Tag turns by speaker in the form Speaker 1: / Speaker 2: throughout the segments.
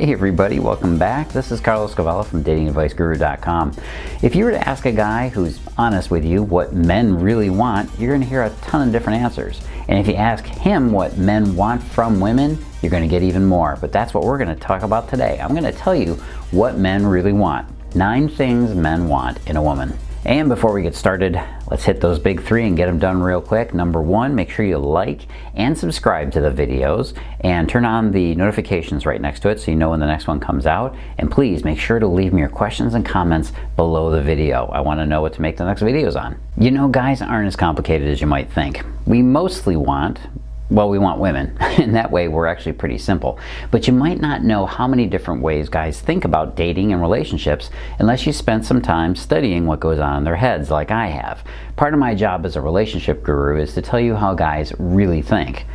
Speaker 1: Hey everybody, welcome back. This is Cavallo from datingadviceguru.com. If you were to ask a guy who's honest with you what men really want, you're going to hear a ton of different answers. And if you ask him what men want from women, you're going to get even more. But that's what we're going to talk about today. I'm going to tell you what men really want. 9 things men want in a woman. And before we get started, let's hit those big 3 and get them done real quick. Number 1, make sure you like and subscribe to the videos and turn on the notifications right next to it so you know when the next one comes out. And please make sure to leave me your questions and comments below the video. I want to know what to make the next videos on. You know, guys aren't as complicated as you might think. We mostly want women. In that way, we're actually pretty simple. But you might not know how many different ways guys think about dating and relationships unless you spend some time studying what goes on in their heads like I have. Part of my job as a relationship guru is to tell you how guys really think.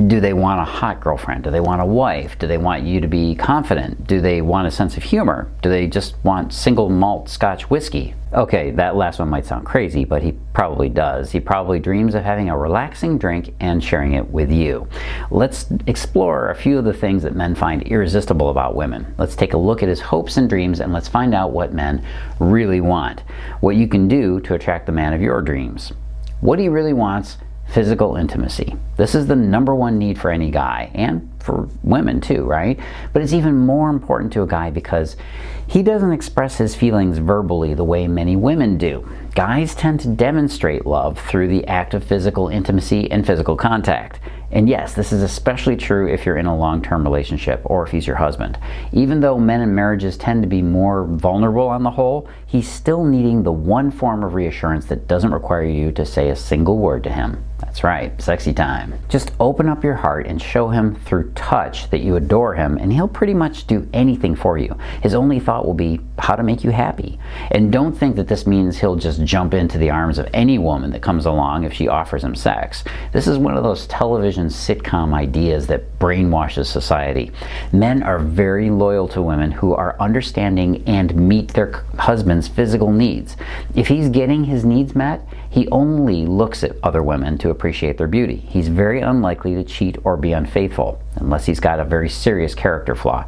Speaker 1: Do they want a hot girlfriend? Do they want a wife? Do they want you to be confident? Do they want a sense of humor? Do they just want single malt scotch whiskey? Okay, that last one might sound crazy, but he probably does. He probably dreams of having a relaxing drink and sharing it with you. Let's explore a few of the things that men find irresistible about women. Let's take a look at his hopes and dreams and let's find out what men really want. What you can do to attract the man of your dreams. What he really wants: physical intimacy. This is the #1 need for any guy, and for women too, right? But it's even more important to a guy because he doesn't express his feelings verbally the way many women do. Guys tend to demonstrate love through the act of physical intimacy and physical contact. And yes, this is especially true if you're in a long-term relationship or if he's your husband. Even though men in marriages tend to be more vulnerable on the whole, he's still needing the one form of reassurance that doesn't require you to say a single word to him. That's right, sexy time. Just open up your heart and show him through touch that you adore him, and he'll pretty much do anything for you. His only thought will be how to make you happy. And don't think that this means he'll just jump into the arms of any woman that comes along if she offers him sex. This is one of those television sitcom ideas that brainwashes society. Men are very loyal to women who are understanding and meet their husband's physical needs. If he's getting his needs met, he only looks at other women to appreciate their beauty. He's very unlikely to cheat or be unfaithful, unless he's got a very serious character flaw.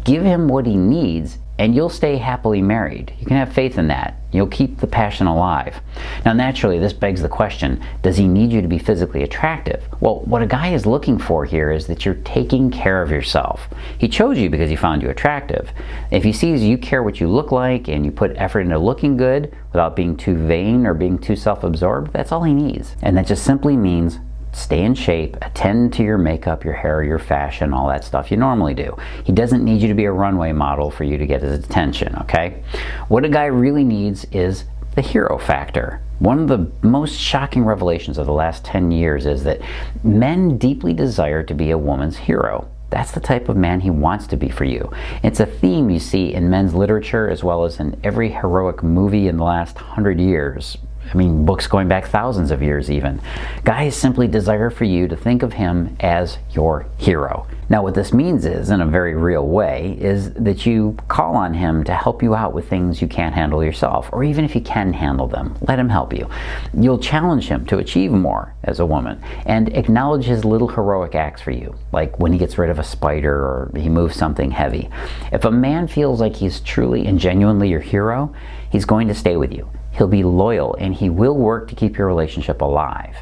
Speaker 1: Give him what he needs and you'll stay happily married. You can have faith in that. You'll keep the passion alive. Now naturally, this begs the question, does he need you to be physically attractive? Well, what a guy is looking for here is that you're taking care of yourself. He chose you because he found you attractive. If he sees you care what you look like and you put effort into looking good without being too vain or being too self-absorbed, that's all he needs. And that just simply means stay in shape, attend to your makeup, your hair, your fashion, all that stuff you normally do. He doesn't need you to be a runway model for you to get his attention, okay? What a guy really needs is the hero factor. One of the most shocking revelations of the last 10 years is that men deeply desire to be a woman's hero. That's the type of man he wants to be for you. It's a theme you see in men's literature as well as in every heroic movie in the last 100 years. I mean, books going back thousands of years even. Guys simply desire for you to think of him as your hero. Now what this means is, in a very real way, is that you call on him to help you out with things you can't handle yourself, or even if you can handle them, let him help you. You'll challenge him to achieve more as a woman and acknowledge his little heroic acts for you, like when he gets rid of a spider or he moves something heavy. If a man feels like he's truly and genuinely your hero, he's going to stay with you. He'll be loyal and he will work to keep your relationship alive.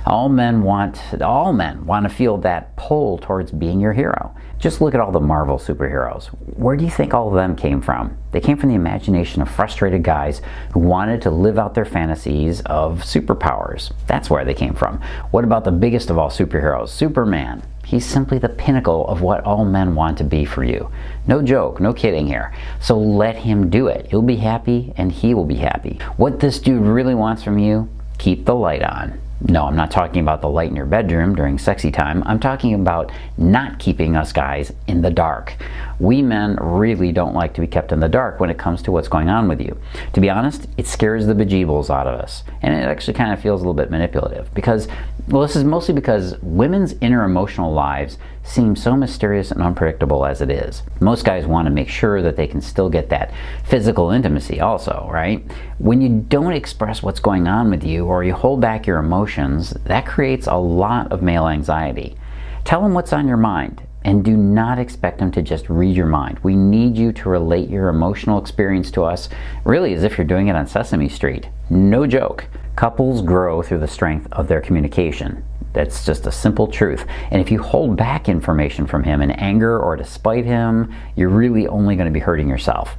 Speaker 1: All men want to feel that pull towards being your hero. Just look at all the Marvel superheroes. Where do you think all of them came from? They came from the imagination of frustrated guys who wanted to live out their fantasies of superpowers. That's where they came from. What about the biggest of all superheroes, Superman? He's simply the pinnacle of what all men want to be for you. No joke, no kidding here. So let him do it. You'll be happy and he will be happy. What this dude really wants from you, keep the light on. No, I'm not talking about the light in your bedroom during sexy time. I'm talking about not keeping us guys in the dark. We men really don't like to be kept in the dark when it comes to what's going on with you. To be honest, it scares the bejeebles out of us. And it actually kind of feels a little bit manipulative because, well, this is mostly because women's inner emotional lives seem so mysterious and unpredictable as it is. Most guys want to make sure that they can still get that physical intimacy also, right? When you don't express what's going on with you or you hold back your emotions, that creates a lot of male anxiety. Tell him what's on your mind and do not expect him to just read your mind. We need you to relate your emotional experience to us, really as if you're doing it on Sesame Street. No joke. Couples grow through the strength of their communication. That's just a simple truth. And if you hold back information from him in anger or to spite him, you're really only going to be hurting yourself.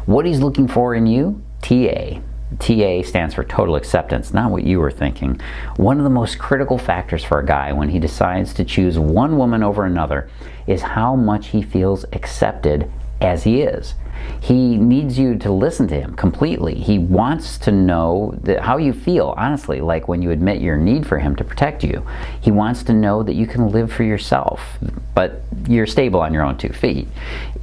Speaker 1: What he's looking for in you? TA. TA stands for total acceptance, not what you were thinking. One of the most critical factors for a guy when he decides to choose one woman over another is how much he feels accepted as he is. He needs you to listen to him completely. He wants to know how you feel, honestly, like when you admit your need for him to protect you. He wants to know that you can live for yourself, but you're stable on your own 2 feet.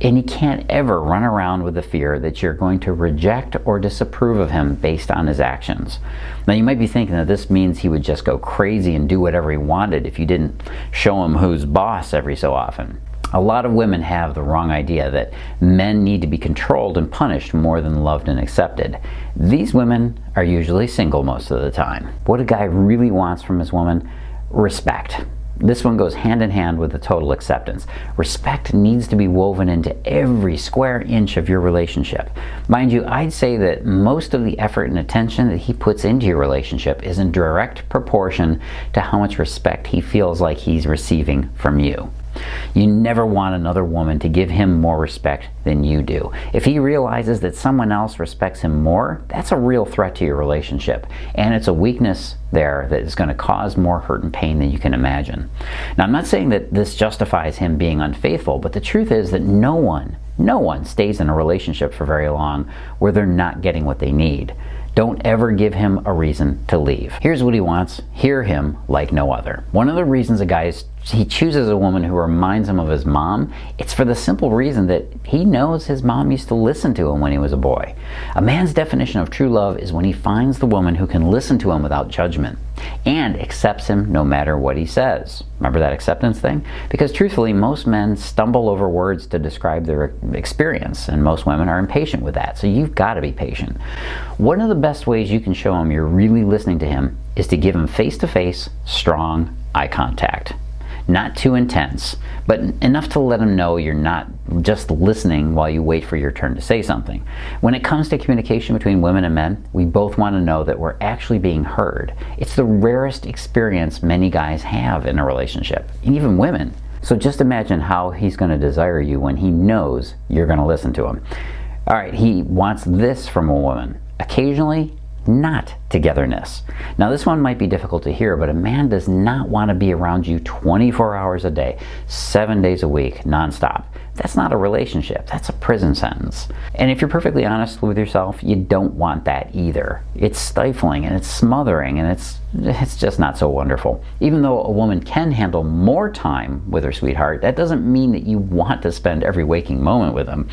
Speaker 1: And he can't ever run around with the fear that you're going to reject or disapprove of him based on his actions. Now, you might be thinking that this means he would just go crazy and do whatever he wanted if you didn't show him who's boss every so often. A lot of women have the wrong idea that men need to be controlled and punished more than loved and accepted. These women are usually single most of the time. What a guy really wants from his woman? Respect. This one goes hand in hand with the total acceptance. Respect needs to be woven into every square inch of your relationship. Mind you, I'd say that most of the effort and attention that he puts into your relationship is in direct proportion to how much respect he feels like he's receiving from you. You never want another woman to give him more respect than you do. If he realizes that someone else respects him more, that's a real threat to your relationship. And it's a weakness there that is going to cause more hurt and pain than you can imagine. Now, I'm not saying that this justifies him being unfaithful, but the truth is that no one stays in a relationship for very long where they're not getting what they need. Don't ever give him a reason to leave. Here's what he wants. Hear him like no other. One of the reasons a guy he chooses a woman who reminds him of his mom, it's for the simple reason that he knows his mom used to listen to him when he was a boy. A man's definition of true love is when he finds the woman who can listen to him without judgment and accepts him no matter what he says. Remember that acceptance thing? Because truthfully, most men stumble over words to describe their experience, and most women are impatient with that, so you've got to be patient. One of the best ways you can show him you're really listening to him is to give him face-to-face, strong eye contact. Not too intense, but enough to let him know you're not just listening while you wait for your turn to say something. When it comes to communication between women and men, we both want to know that we're actually being heard. It's the rarest experience many guys have in a relationship, and even women. So just imagine how he's going to desire you when he knows you're going to listen to him. All right, he wants this from a woman. Occasionally, not togetherness. Now, this one might be difficult to hear, but a man does not want to be around you 24 hours a day, 7 days a week, nonstop. That's not a relationship. That's a prison sentence. And if you're perfectly honest with yourself, you don't want that either. It's stifling and it's smothering and it's just not so wonderful. Even though a woman can handle more time with her sweetheart, that doesn't mean that you want to spend every waking moment with them.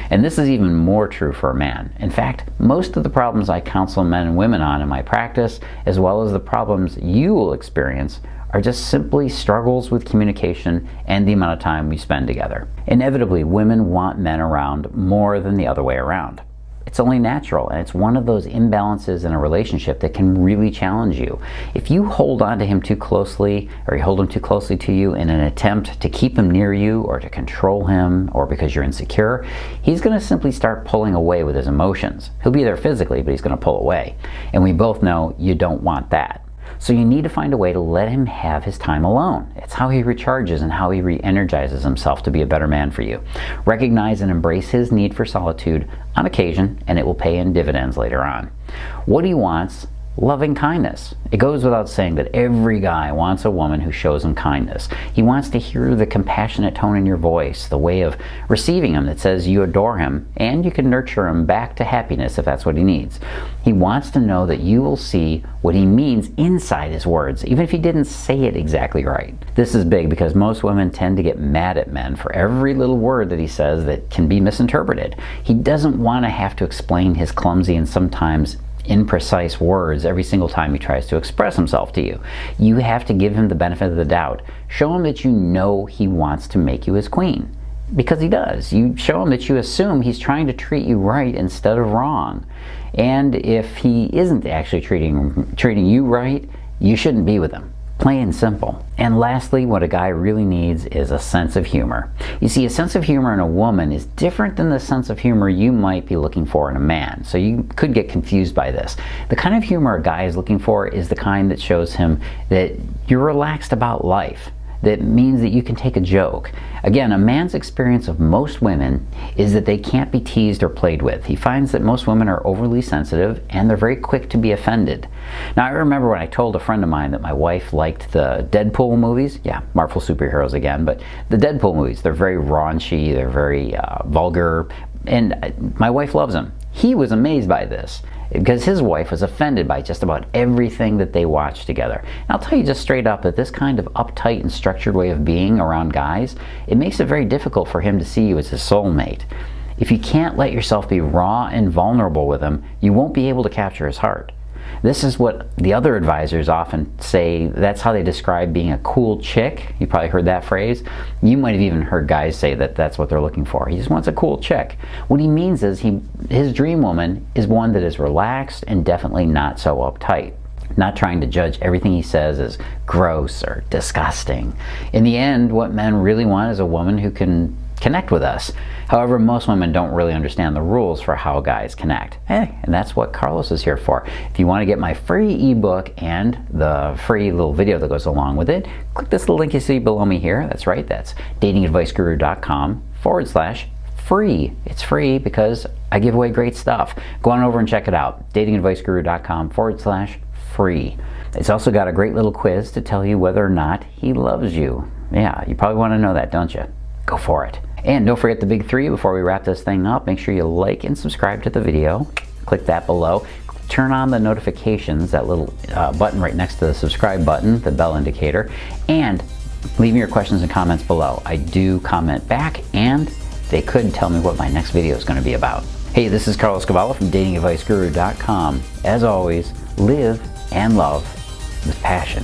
Speaker 1: And this is even more true for a man. In fact, most of the problems I counsel men and women on in my practice, as well as the problems you will experience, are just simply struggles with communication and the amount of time we spend together. Inevitably, women want men around more than the other way around. It's only natural, and it's one of those imbalances in a relationship that can really challenge you. If you hold on to him too closely, or you hold him too closely to you in an attempt to keep him near you, or to control him, or because you're insecure, he's going to simply start pulling away with his emotions. He'll be there physically, but he's going to pull away. And we both know you don't want that. So you need to find a way to let him have his time alone. It's how he recharges and how he re-energizes himself to be a better man for you. Recognize and embrace his need for solitude on occasion, and it will pay in dividends later on. What he wants: loving kindness. It goes without saying that every guy wants a woman who shows him kindness. He wants to hear the compassionate tone in your voice, the way of receiving him that says you adore him, and you can nurture him back to happiness if that's what he needs. He wants to know that you will see what he means inside his words, even if he didn't say it exactly right. This is big because most women tend to get mad at men for every little word that he says that can be misinterpreted. He doesn't want to have to explain his clumsy and sometimes imprecise words every single time he tries to express himself to you. You have to give him the benefit of the doubt. Show him that you know he wants to make you his queen. Because he does. You show him that you assume he's trying to treat you right instead of wrong. And if he isn't actually treating you right, you shouldn't be with him. Plain and simple. And lastly, what a guy really needs is a sense of humor. You see, a sense of humor in a woman is different than the sense of humor you might be looking for in a man. So you could get confused by this. The kind of humor a guy is looking for is the kind that shows him that you're relaxed about life. That means that you can take a joke. Again, a man's experience of most women is that they can't be teased or played with. He finds that most women are overly sensitive and they're very quick to be offended. Now, I remember when I told a friend of mine that my wife liked the Deadpool movies. Yeah, Marvel superheroes again, but the Deadpool movies, they're very raunchy, they're very vulgar, and my wife loves them. He was amazed by this because his wife was offended by just about everything that they watched together. And I'll tell you just straight up that this kind of uptight and structured way of being around guys, it makes it very difficult for him to see you as his soulmate. If you can't let yourself be raw and vulnerable with him, you won't be able to capture his heart. This is what the other advisors often say. That's how they describe being a cool chick. You probably heard that phrase. You might have even heard guys say that that's what they're looking for. He just wants a cool chick. What he means is his dream woman is one that is relaxed and definitely not so uptight. Not trying to judge everything he says as gross or disgusting. In the end, what men really want is a woman who can connect with us. However, most women don't really understand the rules for how guys connect. Hey, and that's what Carlos is here for. If you want to get my free ebook and the free little video that goes along with it, click this little link you see below me here. That's right, that's datingadviceguru.com/free. It's free because I give away great stuff. Go on over and check it out. datingadviceguru.com/free. It's also got a great little quiz to tell you whether or not he loves you. Yeah, you probably want to know that, don't you? Go for it. And don't forget the big three before we wrap this thing up. Make sure you like and subscribe to the video. Click that below. Turn on the notifications, that little button right next to the subscribe button, the bell indicator. And leave me your questions and comments below. I do comment back, and they could tell me what my next video is going to be about. Hey, this is Carlos Cavallo from datingadviceguru.com. As always, live and love with passion.